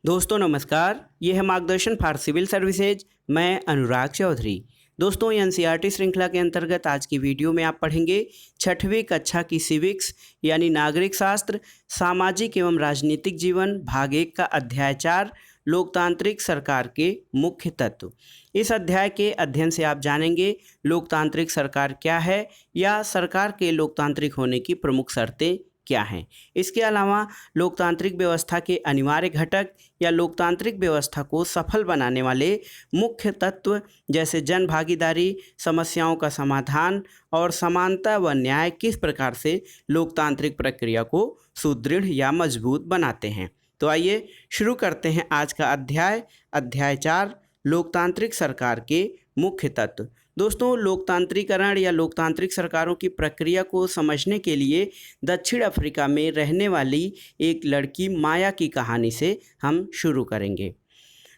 दोस्तों नमस्कार, ये है मार्गदर्शन फॉर सिविल सर्विसेज। मैं अनुराग चौधरी। दोस्तों एनसीईआरटी श्रृंखला के अंतर्गत आज की वीडियो में आप पढ़ेंगे छठवीं कक्षा की सिविक्स यानी नागरिक शास्त्र, सामाजिक एवं राजनीतिक जीवन भाग 1 का अध्याय 4 लोकतांत्रिक सरकार के मुख्य तत्व। इस अध्याय के अध्ययन से आप जानेंगे लोकतांत्रिक सरकार क्या है या सरकार के लोकतांत्रिक होने की प्रमुख शर्तें क्या हैं। इसके अलावा लोकतांत्रिक व्यवस्था के अनिवार्य घटक या लोकतांत्रिक व्यवस्था को सफल बनाने वाले मुख्य तत्व जैसे जन भागीदारी, समस्याओं का समाधान और समानता व न्याय किस प्रकार से लोकतांत्रिक प्रक्रिया को सुदृढ़ या मजबूत बनाते हैं। तो आइए शुरू करते हैं आज का अध्याय 4 लोकतांत्रिक सरकार के मुख्य तत्व। दोस्तों लोकतांत्रिकरण या लोकतांत्रिक सरकारों की प्रक्रिया को समझने के लिए दक्षिण अफ्रीका में रहने वाली एक लड़की माया की कहानी से हम शुरू करेंगे।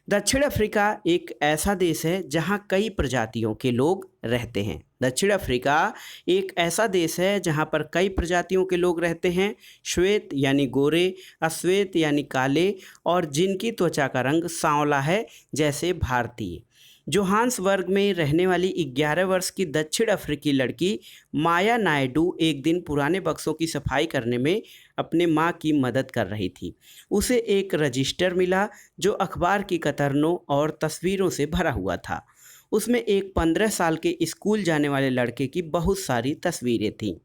दक्षिण अफ्रीका एक ऐसा देश है जहां कई प्रजातियों के लोग रहते हैं। दक्षिण अफ्रीका एक ऐसा देश है जहां पर कई प्रजातियों के लोग रहते हैं। श्वेत यानी गोरे, अश्वेत यानी काले और जिनकी त्वचा का रंग सांवला है जैसे भारतीय। जोहान्सबर्ग में रहने वाली 11 वर्ष की दक्षिण अफ्रीकी लड़की माया नायडू एक दिन पुराने बक्सों की सफाई करने में अपने माँ की मदद कर रही थी। उसे एक रजिस्टर मिला जो अखबार की कतरनों और तस्वीरों से भरा हुआ था। उसमें एक 15 साल के स्कूल जाने वाले लड़के की बहुत सारी तस्वीरें थीं।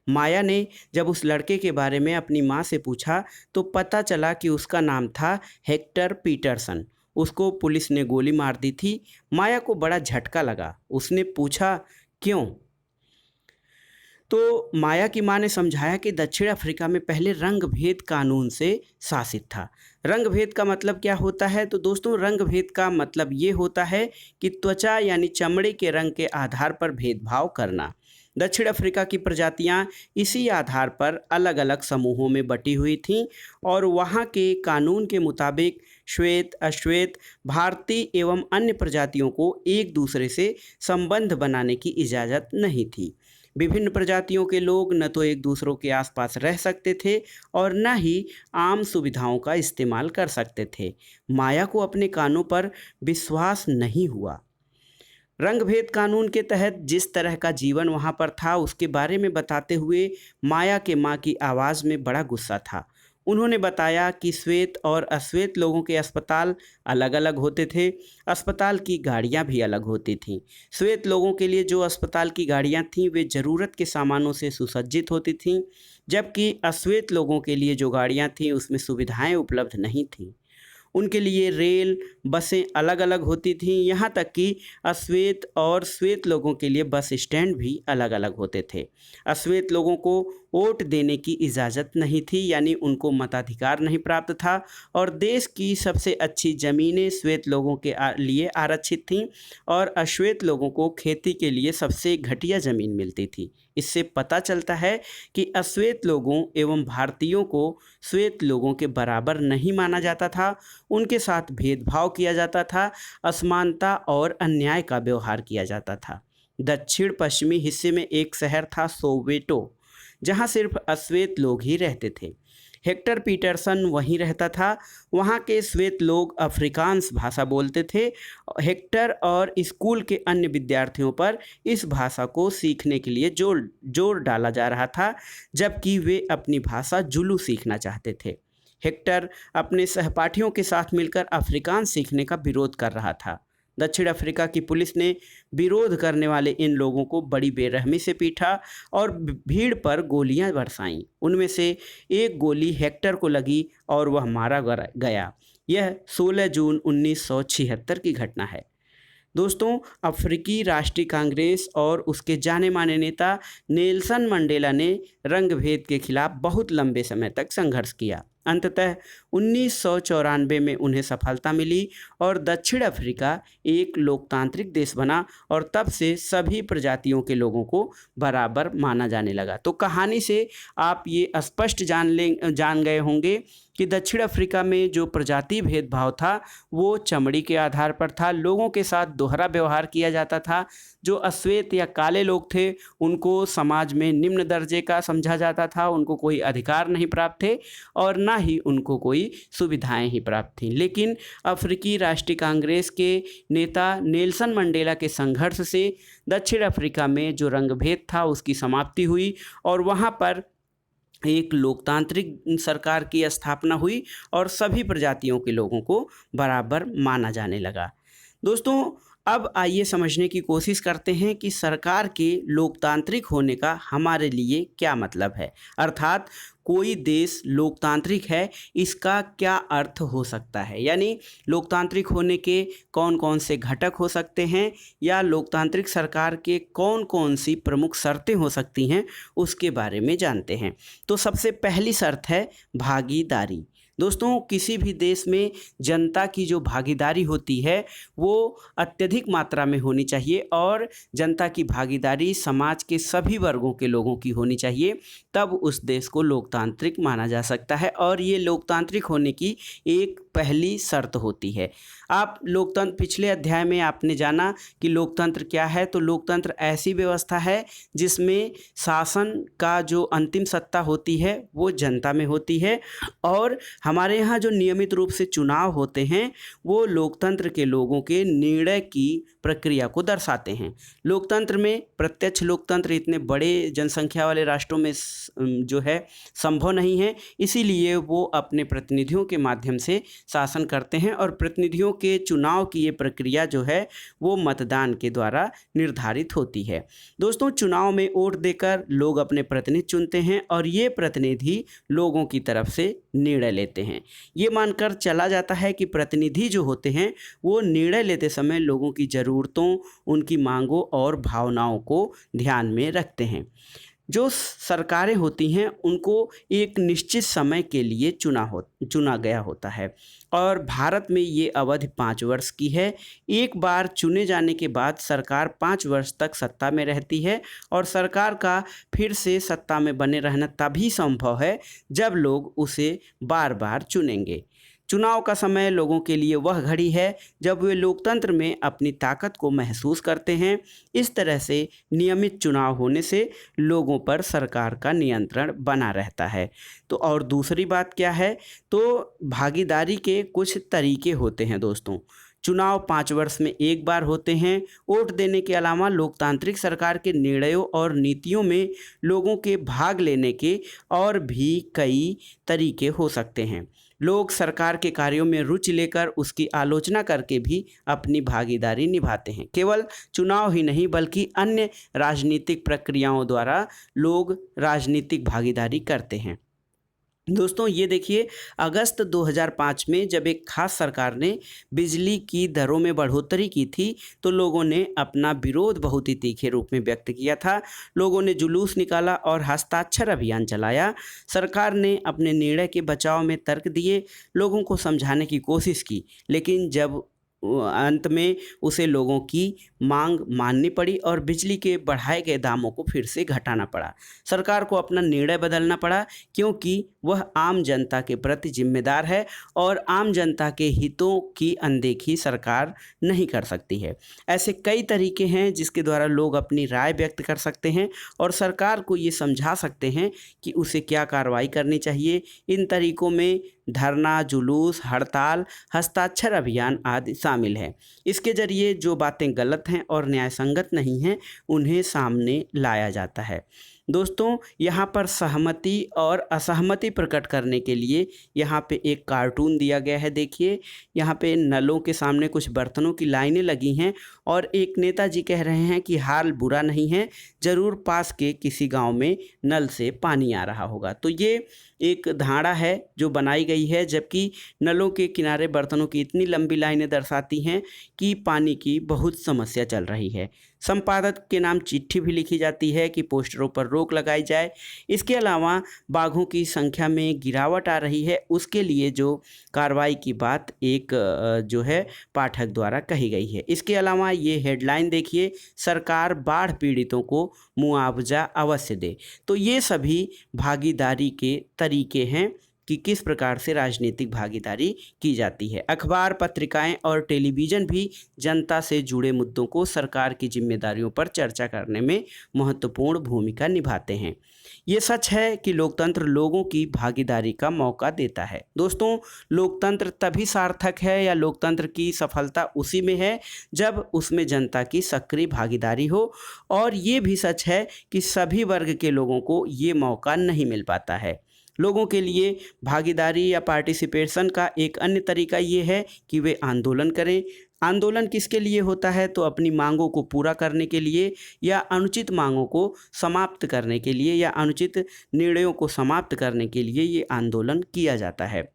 माया ने जब उस लड़के के बारे में अपनी माँ से पूछा तो पता चला कि उसका नाम था हेक्टर पीटरसन। उसको पुलिस ने गोली मार दी थी। माया को बड़ा झटका लगा। उसने पूछा क्यों? तो माया की मां ने समझाया कि दक्षिण अफ्रीका में पहले रंग भेद कानून से शासित था। रंग भेद का मतलब क्या होता है? तो दोस्तों रंग भेद का मतलब ये होता है कि त्वचा यानी चमड़े के रंग के आधार पर भेदभाव करना। दक्षिण अफ्रीका की प्रजातियां इसी आधार पर अलग अलग समूहों में बटी हुई थीं और वहां के कानून के मुताबिक श्वेत, अश्वेत, भारतीय एवं अन्य प्रजातियों को एक दूसरे से संबंध बनाने की इजाज़त नहीं थी। विभिन्न प्रजातियों के लोग न तो एक दूसरों के आसपास रह सकते थे और न ही आम सुविधाओं का इस्तेमाल कर सकते थे। माया को अपने कानों पर विश्वास नहीं हुआ। रंग भेद कानून के तहत जिस तरह का जीवन वहाँ पर था उसके बारे में बताते हुए माया के माँ की आवाज़ में बड़ा गुस्सा था। उन्होंने बताया कि श्वेत और अश्वेत लोगों के अस्पताल अलग अलग होते थे। अस्पताल की गाड़ियाँ भी अलग होती थीं। श्वेत लोगों के लिए जो अस्पताल की गाड़ियाँ थीं वे ज़रूरत के सामानों से सुसज्जित होती थीं, जबकि अश्वेत लोगों के लिए जो गाड़ियाँ थीं उसमें सुविधाएं उपलब्ध नहीं थीं। उनके लिए रेल, बसें अलग अलग होती थीं, यहाँ तक कि अश्वेत और श्वेत लोगों के लिए बस स्टैंड भी अलग अलग होते थे। अश्वेत लोगों को वोट देने की इजाज़त नहीं थी, यानी उनको मताधिकार नहीं प्राप्त था और देश की सबसे अच्छी ज़मीनें श्वेत लोगों के लिए आरक्षित थीं और अश्वेत लोगों को खेती के लिए सबसे घटिया ज़मीन मिलती थी। इससे पता चलता है कि अश्वेत लोगों एवं भारतीयों को श्वेत लोगों के बराबर नहीं माना जाता था। उनके साथ भेदभाव किया जाता था, असमानता और अन्याय का व्यवहार किया जाता था। दक्षिण पश्चिमी हिस्से में एक शहर था सोवेटो, जहां सिर्फ अश्वेत लोग ही रहते थे। हेक्टर पीटरसन वहीं रहता था। वहाँ के श्वेत लोग अफ्रीकांस भाषा बोलते थे। हेक्टर और स्कूल के अन्य विद्यार्थियों पर इस भाषा को सीखने के लिए जोर डाला जा रहा था, जबकि वे अपनी भाषा जुलू सीखना चाहते थे। हेक्टर अपने सहपाठियों के साथ मिलकर अफ्रीकांस सीखने का विरोध कर रहा था। दक्षिण अफ्रीका की पुलिस ने विरोध करने वाले इन लोगों को बड़ी बेरहमी से पीटा और भीड़ पर गोलियां बरसाईं। उनमें से एक गोली हेक्टर को लगी और वह मारा गया। यह 16 जून 1976 की घटना है। दोस्तों अफ्रीकी राष्ट्रीय कांग्रेस और उसके जाने माने नेता नेल्सन मंडेला ने रंग भेद के खिलाफ बहुत लंबे समय तक संघर्ष किया। अंततः 1994 में उन्हें सफलता मिली और दक्षिण अफ्रीका एक लोकतांत्रिक देश बना और तब से सभी प्रजातियों के लोगों को बराबर माना जाने लगा। तो कहानी से आप ये स्पष्ट जान गए होंगे कि दक्षिण अफ्रीका में जो प्रजाति भेदभाव था वो चमड़ी के आधार पर था। लोगों के साथ दोहरा व्यवहार किया जाता था। जो अश्वेत या काले लोग थे उनको समाज में निम्न दर्जे का समझा जाता था, उनको कोई अधिकार नहीं प्राप्त थे और ना ही उनको कोई कोई सुविधाएं ही प्राप्त थीं। लेकिन अफ्रीकी राष्ट्रीय कांग्रेस के नेता नेल्सन मंडेला के संघर्ष से दक्षिण अफ्रीका में जो रंगभेद था उसकी समाप्ति हुई और वहाँ पर एक लोकतांत्रिक सरकार की स्थापना हुई और सभी प्रजातियों के लोगों को बराबर माना जाने लगा। दोस्तों, अब आइए समझने की कोशिश करते हैं कि सरकार के लोकतांत्रिक होने का हमारे लिए क्या मतलब है, अर्थात कोई देश लोकतांत्रिक है इसका क्या अर्थ हो सकता है, यानी लोकतांत्रिक होने के कौन कौन से घटक हो सकते हैं या लोकतांत्रिक सरकार के कौन कौन सी प्रमुख शर्तें हो सकती हैं उसके बारे में जानते हैं। तो सबसे पहली शर्त है भागीदारी। दोस्तों, किसी भी देश में जनता की जो भागीदारी होती है वो अत्यधिक मात्रा में होनी चाहिए और जनता की भागीदारी समाज के सभी वर्गों के लोगों की होनी चाहिए, तब उस देश को लोकतांत्रिक माना जा सकता है और ये लोकतांत्रिक होने की एक पहली शर्त होती है। आप लोकतंत्र, पिछले अध्याय में आपने जाना कि लोकतंत्र क्या है। तो लोकतंत्र ऐसी व्यवस्था है जिसमें शासन का जो अंतिम सत्ता होती है वो जनता में होती है और हमारे यहाँ जो नियमित रूप से चुनाव होते हैं वो लोकतंत्र के लोगों के निर्णय की प्रक्रिया को दर्शाते हैं। लोकतंत्र में प्रत्यक्ष लोकतंत्र इतने बड़े जनसंख्या वाले राष्ट्रों में जो है संभव नहीं है, इसीलिए वो अपने प्रतिनिधियों के माध्यम से शासन करते हैं और प्रतिनिधियों के चुनाव की ये प्रक्रिया जो है वो मतदान के द्वारा निर्धारित होती है। दोस्तों, चुनाव में वोट देकर लोग अपने प्रतिनिधि चुनते हैं और ये प्रतिनिधि लोगों की तरफ से निर्णय लेते हैं। ये मानकर चला जाता है कि प्रतिनिधि जो होते हैं वो निर्णय लेते समय लोगों की ज़रूरतों, उनकी मांगों और भावनाओं को ध्यान में रखते हैं। जो सरकारें होती हैं उनको एक निश्चित समय के लिए चुना गया होता है और भारत में ये अवधि 5 वर्ष की है। एक बार चुने जाने के बाद सरकार 5 वर्ष तक सत्ता में रहती है और सरकार का फिर से सत्ता में बने रहना तभी संभव है जब लोग उसे बार बार चुनेंगे। चुनाव का समय लोगों के लिए वह घड़ी है जब वे लोकतंत्र में अपनी ताकत को महसूस करते हैं। इस तरह से नियमित चुनाव होने से लोगों पर सरकार का नियंत्रण बना रहता है। तो और दूसरी बात क्या है, तो भागीदारी के कुछ तरीके होते हैं। दोस्तों, चुनाव 5 वर्ष में एक बार होते हैं। वोट देने के अलावा लोकतांत्रिक सरकार के निर्णयों और नीतियों में लोगों के भाग लेने के और भी कई तरीके हो सकते हैं। लोग सरकार के कार्यों में रुचि लेकर उसकी आलोचना करके भी अपनी भागीदारी निभाते हैं। केवल चुनाव ही नहीं बल्कि अन्य राजनीतिक प्रक्रियाओं द्वारा लोग राजनीतिक भागीदारी करते हैं। दोस्तों, ये देखिए, अगस्त 2005 में जब एक खास सरकार ने बिजली की दरों में बढ़ोतरी की थी तो लोगों ने अपना विरोध बहुत ही तीखे रूप में व्यक्त किया था। लोगों ने जुलूस निकाला और हस्ताक्षर अभियान चलाया। सरकार ने अपने निर्णय के बचाव में तर्क दिए, लोगों को समझाने की कोशिश की, लेकिन जब अंत में उसे लोगों की मांग माननी पड़ी और बिजली के बढ़ाए गए दामों को फिर से घटाना पड़ा। सरकार को अपना निर्णय बदलना पड़ा क्योंकि वह आम जनता के प्रति जिम्मेदार है और आम जनता के हितों की अनदेखी सरकार नहीं कर सकती है। ऐसे कई तरीके हैं जिसके द्वारा लोग अपनी राय व्यक्त कर सकते हैं और सरकार को ये समझा सकते हैं कि उसे क्या कार्रवाई करनी चाहिए। इन तरीकों में धरना, जुलूस, हड़ताल, हस्ताक्षर अभियान आदि शामिल है। इसके जरिए जो बातें गलत हैं और न्यायसंगत नहीं हैं उन्हें सामने लाया जाता है। दोस्तों, यहाँ पर सहमति और असहमति प्रकट करने के लिए यहाँ पे एक कार्टून दिया गया है। देखिए, यहाँ पे नलों के सामने कुछ बर्तनों की लाइनें लगी हैं और एक नेताजी कह रहे हैं कि हाल बुरा नहीं है, ज़रूर पास के किसी गांव में नल से पानी आ रहा होगा। तो ये एक धारणा है जो बनाई गई है, जबकि नलों के किनारे बर्तनों की इतनी लंबी लाइनें दर्शाती हैं कि पानी की बहुत समस्या चल रही है। संपादक के नाम चिट्ठी भी लिखी जाती है कि पोस्टरों पर रोक लगाई जाए। इसके अलावा बाघों की संख्या में गिरावट आ रही है, उसके लिए जो कार्रवाई की बात एक जो है पाठक द्वारा कही गई है। इसके अलावा ये हेडलाइन देखिए, सरकार बाढ़ पीड़ितों को मुआवजा अवश्य दे। तो ये सभी भागीदारी के तरीके हैं कि किस प्रकार से राजनीतिक भागीदारी की जाती है। अखबार, पत्रिकाएं और टेलीविज़न भी जनता से जुड़े मुद्दों को सरकार की जिम्मेदारियों पर चर्चा करने में महत्वपूर्ण भूमिका निभाते हैं। ये सच है कि लोकतंत्र लोगों की भागीदारी का मौका देता है। दोस्तों, लोकतंत्र तभी सार्थक है या लोकतंत्र की सफलता उसी में है जब उसमें जनता की सक्रिय भागीदारी हो, और ये भी सच है कि सभी वर्ग के लोगों को ये मौका नहीं मिल पाता है। लोगों के लिए भागीदारी या पार्टिसिपेशन का एक अन्य तरीका ये है कि वे आंदोलन करें। आंदोलन किसके लिए होता है? तो अपनी मांगों को पूरा करने के लिए या अनुचित मांगों को समाप्त करने के लिए या अनुचित निर्णयों को समाप्त करने के लिए ये आंदोलन किया जाता है।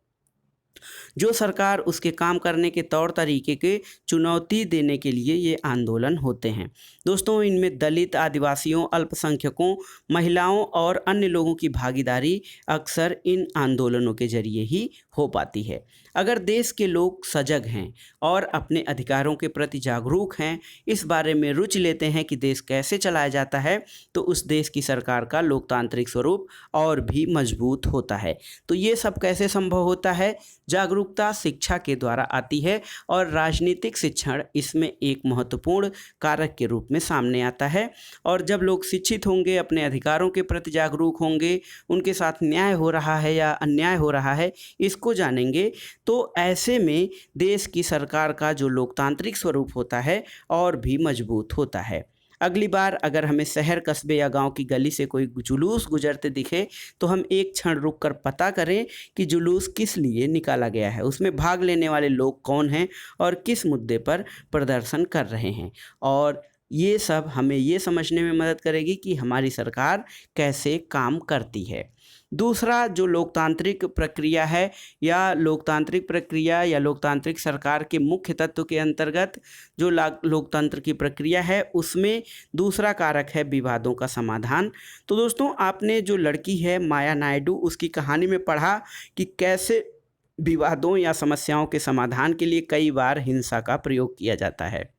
जो सरकार उसके काम करने के तौर तरीके के चुनौती देने के लिए ये आंदोलन होते हैं। दोस्तों, इनमें दलित, आदिवासियों, अल्पसंख्यकों, महिलाओं और अन्य लोगों की भागीदारी अक्सर इन आंदोलनों के जरिए ही हो पाती है। अगर देश के लोग सजग हैं और अपने अधिकारों के प्रति जागरूक हैं, इस बारे में रुचि लेते हैं कि देश कैसे चलाया जाता है, तो उस देश की सरकार का लोकतांत्रिक स्वरूप और भी मजबूत होता है। तो ये सब कैसे संभव होता है? जागरूकता शिक्षा के द्वारा आती है और राजनीतिक शिक्षण इसमें एक महत्वपूर्ण कारक के रूप में सामने आता है। और जब लोग शिक्षित होंगे, अपने अधिकारों के प्रति जागरूक होंगे, उनके साथ न्याय हो रहा है या अन्याय हो रहा है इसको जानेंगे, तो ऐसे में देश की सरकार का जो लोकतांत्रिक स्वरूप होता है और भी मजबूत होता है। अगली बार अगर हमें शहर, कस्बे या गांव की गली से कोई जुलूस गुजरते दिखे, तो हम एक क्षण रुककर पता करें कि जुलूस किस लिए निकाला गया है, उसमें भाग लेने वाले लोग कौन हैं और किस मुद्दे पर प्रदर्शन कर रहे हैं। और ये सब हमें ये समझने में मदद करेगी कि हमारी सरकार कैसे काम करती है। दूसरा जो लोकतांत्रिक प्रक्रिया है या लोकतांत्रिक सरकार के मुख्य तत्व के अंतर्गत जो लोकतंत्र की प्रक्रिया है, उसमें दूसरा कारक है विवादों का समाधान। तो दोस्तों, आपने जो लड़की है माया नायडू, उसकी कहानी में पढ़ा कि कैसे विवादों या समस्याओं के समाधान के लिए कई बार हिंसा का प्रयोग किया जाता है।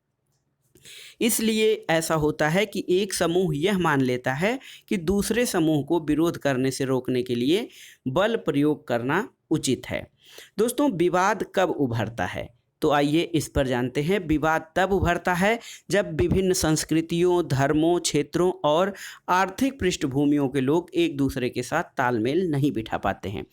इसलिए ऐसा होता है कि एक समूह यह मान लेता है कि दूसरे समूह को विरोध करने से रोकने के लिए बल प्रयोग करना उचित है। दोस्तों, विवाद कब उभरता है? तो आइए इस पर जानते हैं। विवाद तब उभरता है जब विभिन्न संस्कृतियों, धर्मों, क्षेत्रों और आर्थिक पृष्ठभूमियों के लोग एक दूसरे के साथ तालमेल नहीं बिठा पाते हैं।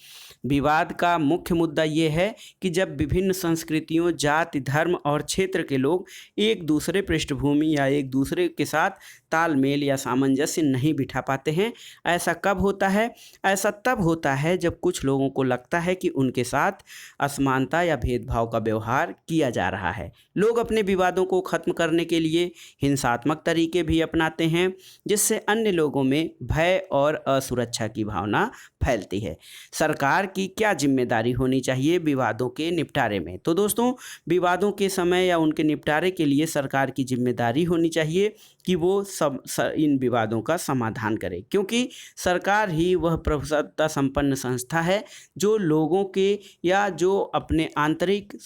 विवाद का मुख्य मुद्दा ये है कि जब विभिन्न संस्कृतियों, जाति, धर्म और क्षेत्र के लोग एक दूसरे पृष्ठभूमि या एक दूसरे के साथ तालमेल या सामंजस्य नहीं बिठा पाते हैं। ऐसा कब होता है? ऐसा तब होता है जब कुछ लोगों को लगता है कि उनके साथ असमानता या भेदभाव का व्यवहार किया जा रहा है। लोग अपने विवादों को खत्म करने के लिए हिंसात्मक तरीके भी अपनाते हैं, जिससे अन्य लोगों में भय और असुरक्षा की भावना फैलती है। सरकार की क्या जिम्मेदारी होनी चाहिए विवादों के निपटारे में? तो दोस्तों, विवादों के समय या उनके निपटारे के लिए सरकार की जिम्मेदारी होनी चाहिए कि वो इन विवादों का समाधान करे, क्योंकि सरकार ही वह प्रभुसत्ता संपन्न संस्था है जो लोगों के या जो अपने आंतरिक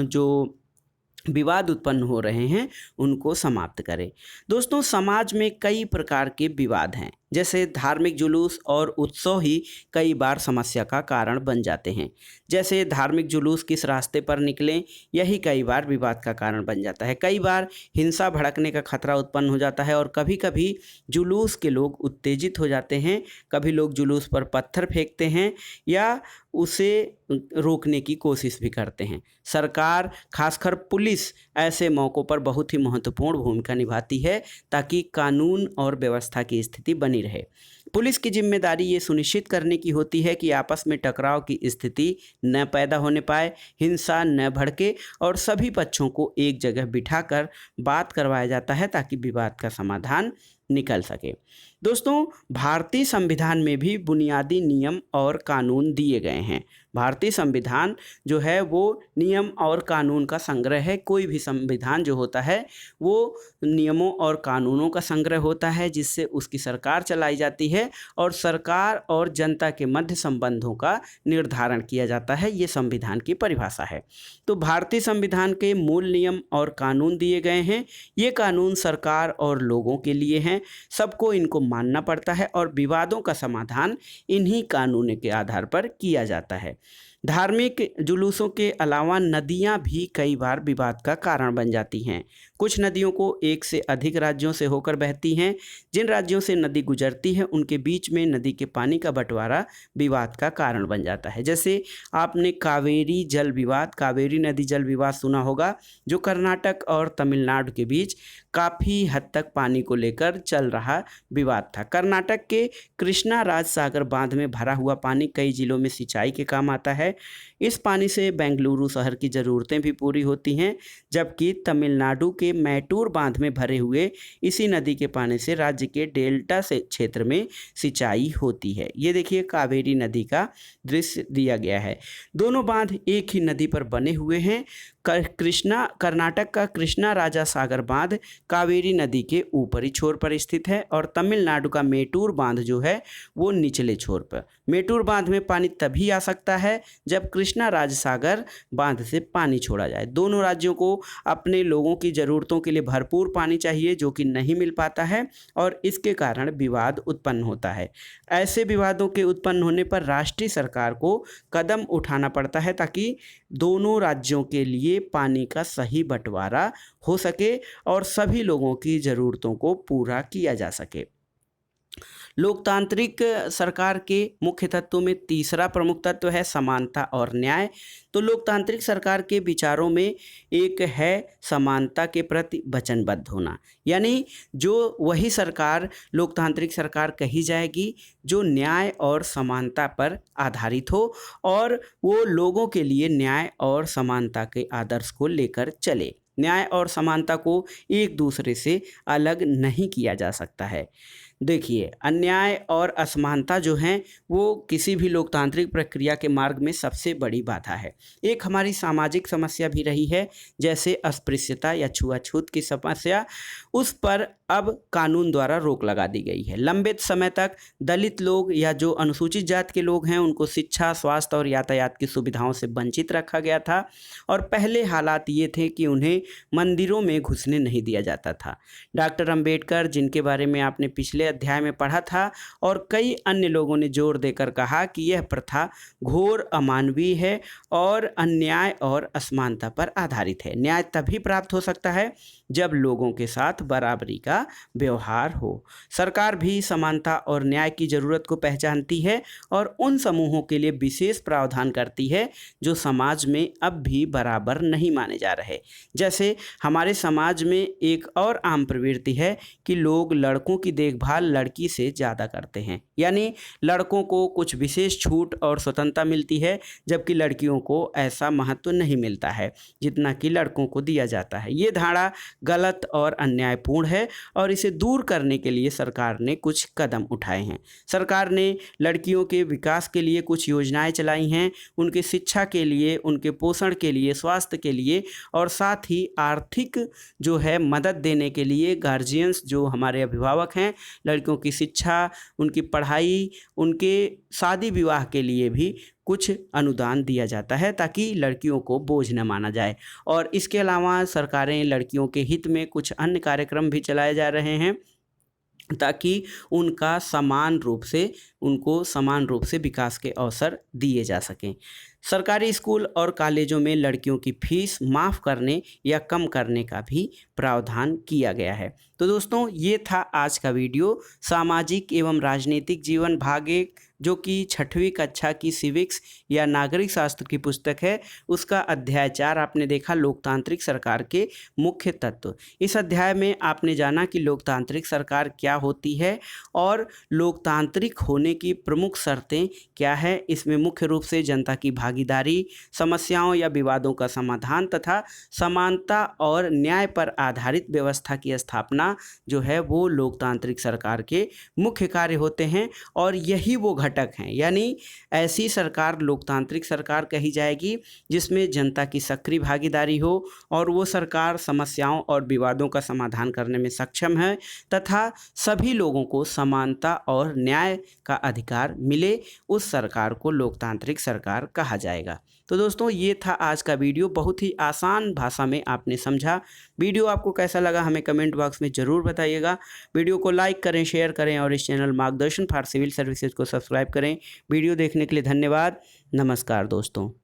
जो विवाद उत्पन्न हो रहे हैं उनको समाप्त करे। दोस्तों, समाज में कई प्रकार के विवाद हैं, जैसे धार्मिक जुलूस और उत्सव ही कई बार समस्या का कारण बन जाते हैं। जैसे धार्मिक जुलूस किस रास्ते पर निकलें, यही कई बार विवाद का कारण बन जाता है। कई बार हिंसा भड़कने का खतरा उत्पन्न हो जाता है और कभी कभी जुलूस के लोग उत्तेजित हो जाते हैं। कभी लोग जुलूस पर पत्थर फेंकते हैं या उसे रोकने की कोशिश भी करते हैं। सरकार, खासकर पुलिस, ऐसे मौक़ों पर बहुत ही महत्वपूर्ण भूमिका निभाती है ताकि कानून और व्यवस्था की स्थिति बनी रहे। पुलिस की जिम्मेदारी ये सुनिश्चित करने की होती है कि आपस में टकराव की स्थिति न पैदा होने पाए, हिंसा न भड़के और सभी पक्षों को एक जगह बिठाकर बात करवाया जाता है ताकि विवाद का समाधान निकल सके। दोस्तों, भारतीय संविधान में भी बुनियादी नियम और कानून दिए गए हैं। भारतीय संविधान जो है वो नियम और कानून का संग्रह है। कोई भी संविधान जो होता है वो नियमों और कानूनों का संग्रह होता है जिससे उसकी सरकार चलाई जाती है और सरकार और जनता के मध्य संबंधों का निर्धारण किया जाता है। ये संविधान की परिभाषा है। तो भारतीय संविधान के मूल नियम और कानून दिए गए हैं। ये कानून सरकार और लोगों के लिए हैं। सबको इनको मानना पड़ता है और विवादों का समाधान इन्हीं कानूनों के आधार पर किया जाता है। धार्मिक जुलूसों के अलावा नदियां भी कई बार विवाद का कारण बन जाती हैं। कुछ नदियों को एक से अधिक राज्यों से होकर बहती हैं। जिन राज्यों से नदी गुजरती है उनके बीच में नदी के पानी का बंटवारा विवाद का कारण बन जाता है। जैसे आपने कावेरी जल विवाद, कावेरी नदी जल विवाद सुना होगा, जो कर्नाटक और तमिलनाडु के बीच काफ़ी हद तक पानी को लेकर चल रहा विवाद था। कर्नाटक के कृष्णा राज सागर बांध में भरा हुआ पानी कई जिलों में सिंचाई के काम आता है। इस पानी से बेंगलुरु शहर की ज़रूरतें भी पूरी होती हैं, जबकि तमिलनाडु के मैटूर बांध में भरे हुए इसी नदी के पानी से राज्य के डेल्टा से क्षेत्र में सिंचाई होती है। ये देखिए कावेरी नदी का दृश्य दिया गया है। दोनों बांध एक ही नदी पर बने हुए हैं। कर्नाटक का कृष्णा राजा सागर बांध कावेरी नदी के ऊपरी छोर पर स्थित है और तमिलनाडु का मेटूर बांध जो है वो निचले छोर पर। मेटूर बांध में पानी तभी आ सकता है जब कृष्णा राजा सागर बांध से पानी छोड़ा जाए। दोनों राज्यों को अपने लोगों की ज़रूरतों के लिए भरपूर पानी चाहिए, जो कि नहीं मिल पाता है और इसके कारण विवाद उत्पन्न होता है। ऐसे विवादों के उत्पन्न होने पर राष्ट्रीय सरकार को कदम उठाना पड़ता है ताकि दोनों राज्यों के लिए पानी का सही बंटवारा हो सके और सभी लोगों की ज़रूरतों को पूरा किया जा सके। लोकतांत्रिक सरकार के मुख्य तत्वों में तीसरा प्रमुख तत्व है समानता और न्याय। तो लोकतांत्रिक सरकार के विचारों में एक है समानता के प्रति वचनबद्ध होना, यानी जो वही सरकार लोकतांत्रिक सरकार कही जाएगी जो न्याय और समानता पर आधारित हो और वो लोगों के लिए न्याय और समानता के आदर्श को लेकर चले। न्याय और समानता को एक दूसरे से अलग नहीं किया जा सकता है। देखिए, अन्याय और असमानता जो हैं वो किसी भी लोकतांत्रिक प्रक्रिया के मार्ग में सबसे बड़ी बाधा है। एक हमारी सामाजिक समस्या भी रही है, जैसे अस्पृश्यता या छुआछूत की समस्या, उस पर अब कानून द्वारा रोक लगा दी गई है। लंबे समय तक दलित लोग या जो अनुसूचित जाति के लोग हैं उनको शिक्षा, स्वास्थ्य और यातायात की सुविधाओं से वंचित रखा गया था और पहले हालात ये थे कि उन्हें मंदिरों में घुसने नहीं दिया जाता था। डॉक्टर अंबेडकर, जिनके बारे में आपने पिछले अध्याय में पढ़ा था, और कई अन्य लोगों ने जोर देकर कहा कि यह प्रथा घोर अमानवीय है और अन्याय और असमानता पर आधारित है। न्याय तभी प्राप्त हो सकता है जब लोगों के साथ बराबरी का व्यवहार हो। सरकार भी समानता और न्याय की ज़रूरत को पहचानती है और उन समूहों के लिए विशेष प्रावधान करती है जो समाज में अब भी बराबर नहीं माने जा रहे। जैसे हमारे समाज में एक और आम प्रवृत्ति है कि लोग लड़कों की देखभाल लड़की से ज़्यादा करते हैं, यानी लड़कों को कुछ विशेष छूट और स्वतंत्रता मिलती है जबकि लड़कियों को ऐसा महत्व नहीं मिलता है जितना कि लड़कों को दिया जाता है। ये धारणा गलत और अन्यायपूर्ण है और इसे दूर करने के लिए सरकार ने कुछ कदम उठाए हैं। सरकार ने लड़कियों के विकास के लिए कुछ योजनाएं चलाई हैं, उनके शिक्षा के लिए, उनके पोषण के लिए, स्वास्थ्य के लिए और साथ ही आर्थिक जो है मदद देने के लिए गार्जियंस जो हमारे अभिभावक हैं, लड़कियों की शिक्षा, उनकी पढ़ाई, उनके शादी विवाह के लिए भी कुछ अनुदान दिया जाता है ताकि लड़कियों को बोझ न माना जाए। और इसके अलावा सरकारें लड़कियों के हित में कुछ अन्य कार्यक्रम भी चलाए जा रहे हैं ताकि उनको समान रूप से विकास के अवसर दिए जा सकें। सरकारी स्कूल और कॉलेजों में लड़कियों की फीस माफ़ करने या कम करने का भी प्रावधान किया गया है। तो दोस्तों, ये था आज का वीडियो। सामाजिक एवं राजनीतिक जीवन भाग 1, जो कि 6वीं कक्षा की सिविक्स या नागरिक शास्त्र की पुस्तक है, उसका अध्याय 4 आपने देखा, लोकतांत्रिक सरकार के मुख्य तत्व। इस अध्याय में आपने जाना कि लोकतांत्रिक सरकार क्या होती है और लोकतांत्रिक होने की प्रमुख शर्तें क्या है। इसमें मुख्य रूप से जनता की भागीदारी, समस्याओं या विवादों का समाधान तथा समानता और न्याय पर आधारित व्यवस्था की स्थापना जो है वो लोकतांत्रिक सरकार के मुख्य कार्य होते हैं और यही वो घटक हैं। यानी ऐसी सरकार लोकतांत्रिक सरकार कही जाएगी जिसमें जनता की सक्रिय भागीदारी हो और वो सरकार समस्याओं और विवादों का समाधान करने में सक्षम है तथा सभी लोगों को समानता और न्याय का अधिकार मिले, उस सरकार को लोकतांत्रिक सरकार कहा जाएगा। तो दोस्तों, ये था आज का वीडियो। बहुत ही आसान भाषा में आपने समझा। वीडियो आपको कैसा लगा हमें कमेंट बॉक्स में ज़रूर बताइएगा। वीडियो को लाइक करें, शेयर करें और इस चैनल मार्गदर्शन फॉर सिविल सर्विसेज को सब्सक्राइब करें। वीडियो देखने के लिए धन्यवाद। नमस्कार दोस्तों।